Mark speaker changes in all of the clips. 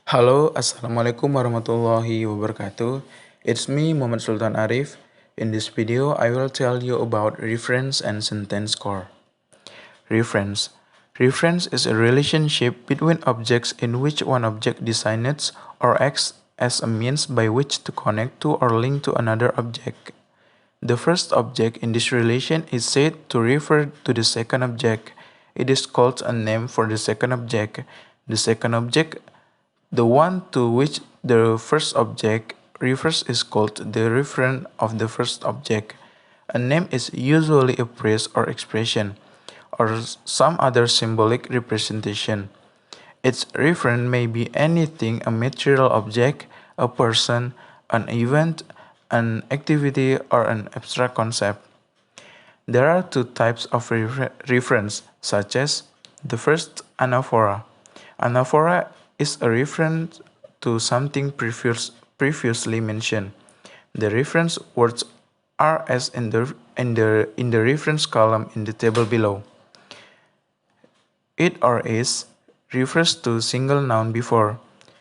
Speaker 1: Halo, Assalamualaikum warahmatullahi wabarakatuh. It's me, Muhammad Sultan Arif. In this video, I will tell you about reference and sentence core. Reference. Reference is a relationship between objects in which one object designates or acts as a means by which to connect to or link to another object. The first object in this relation is said to refer to the second object. It is called a name for the second object. The second object, the one to which the first object refers, is called the referent of the first object. A name is usually a phrase or expression, or some other symbolic representation. Its referent may be anything: a material object, a person, an event, an activity, or an abstract concept. There are two types of reference, such as the first, anaphora. Anaphora is a reference to something previously mentioned. The reference words are as in the reference column in the table below. It or is refers to single noun before.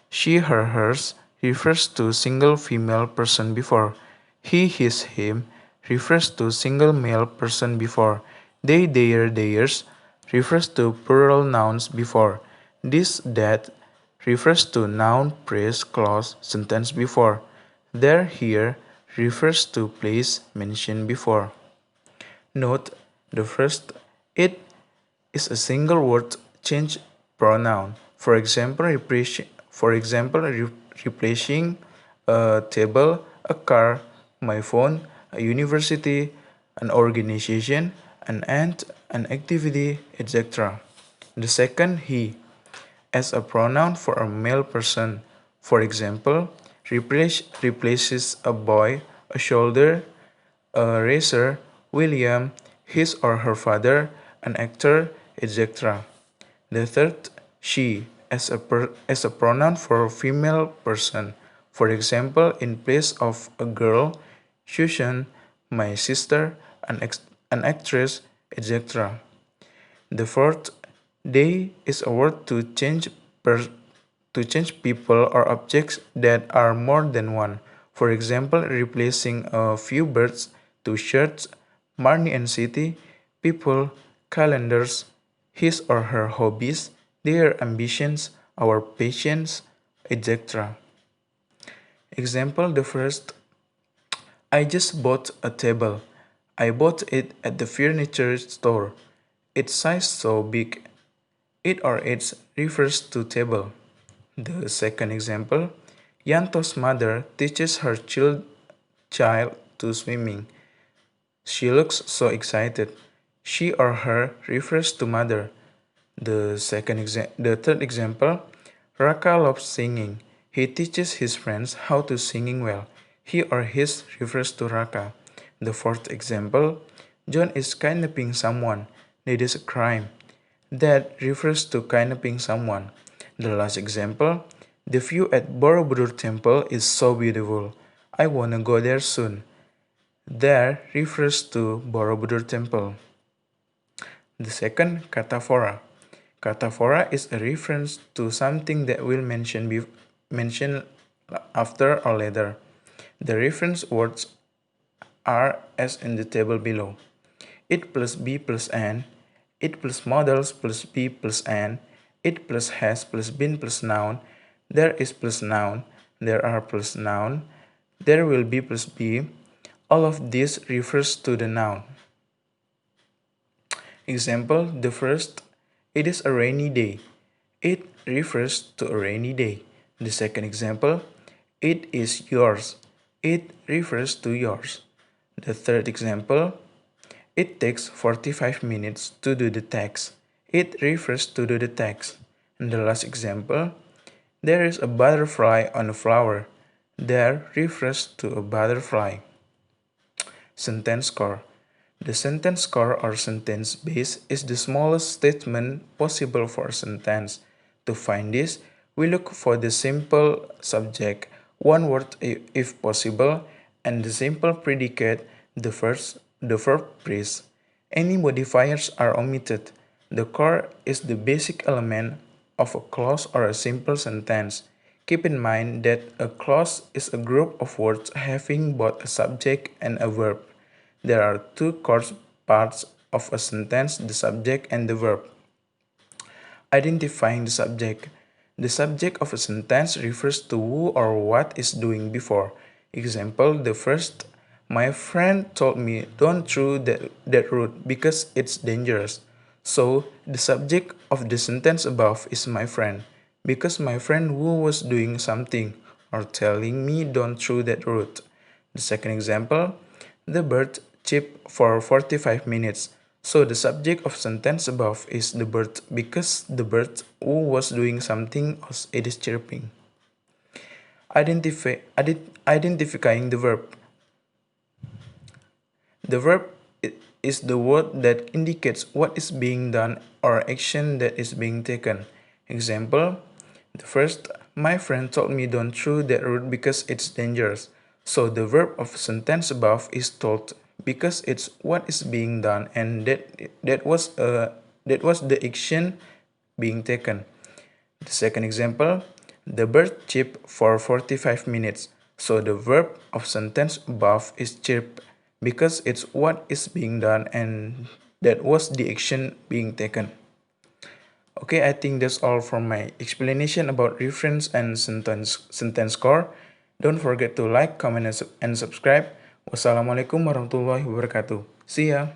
Speaker 1: She, her, hers refers to single female person before. He, his, him refers to single male person before. They, their, theirs refers to plural nouns before. This, that refers to noun, phrase, clause, sentence before. There, here refers to place mentioned before. Note the first it is a single word change pronoun. Replacing a table, a car, my phone, a university, an organization, an ant, an activity, etc. The second, he, as a pronoun for a male person. For example, replaces a boy, a shoulder, a racer, William, his or her father, an actor, etc. The third, she, as a pronoun for a female person. For example, in place of a girl, Susan, my sister, an actress, etc. The fourth, they is a word to change people or objects that are more than one. For example, replacing a few birds, two shirts, money and city, people, calendars, his or her hobbies, their ambitions, our passions, etc. Example, the first, I just bought a table. I bought it at the furniture store. Its size so big. It or its refers to table. The second example, Yanto's mother teaches her child to swimming. She looks so excited. She or her refers to mother. The third example, Raka loves singing. He teaches his friends how to singing well. He or his refers to Raka. The fourth example, John is kidnapping someone. It is a crime. That refers to kidnapping someone. The last example, the view at Borobudur Temple is so beautiful. I wanna go there soon. There refers to Borobudur Temple. The second, cataphora. Cataphora is a reference to something that will mention after or later. The reference words are as in the table below. It plus B plus N, it plus models plus B plus N, it plus has plus been plus noun, there is plus noun, there are plus noun, there will be plus be. All of this refers to the noun. Example, the first, it is a rainy day. It refers to a rainy day. The second example, it is yours. It refers to yours. The third example, it takes 45 minutes to do the task. It refers to do the task. And the last example, there is a butterfly on a flower. There refers to a butterfly. Sentence core. The sentence core or sentence base is the smallest statement possible for a sentence. To find this, we look for the simple subject, one word if possible, and the simple predicate, the verb phrase. Any modifiers are omitted. The core is the basic element of a clause or a simple sentence. Keep in mind that a clause is a group of words having both a subject and a verb. There are two core parts of a sentence, the subject and the verb. Identifying the subject. The subject of a sentence refers to who or what is doing before. Example, the first, my friend told me don't throw that route because it's dangerous. So, the subject of the sentence above is my friend, because my friend who was doing something or telling me don't throw that route. The second example, the bird chirped for 45 minutes. So the subject of sentence above is the bird because the bird who was doing something it is chirping. Identifying the verb. The verb is the word that indicates what is being done or action that is being taken. Example, the first, my friend told me don't throw that route because it's dangerous. So the verb of sentence above is told because it's what is being done and that was the action being taken. The second example, the bird chirped for 45 minutes. So the verb of sentence above is chirp because it's what is being done and that was the action being taken. Okay, I think that's all from my explanation about reference and sentence core. Don't forget to like, comment, and subscribe. Wassalamualaikum warahmatullahi wabarakatuh. See ya.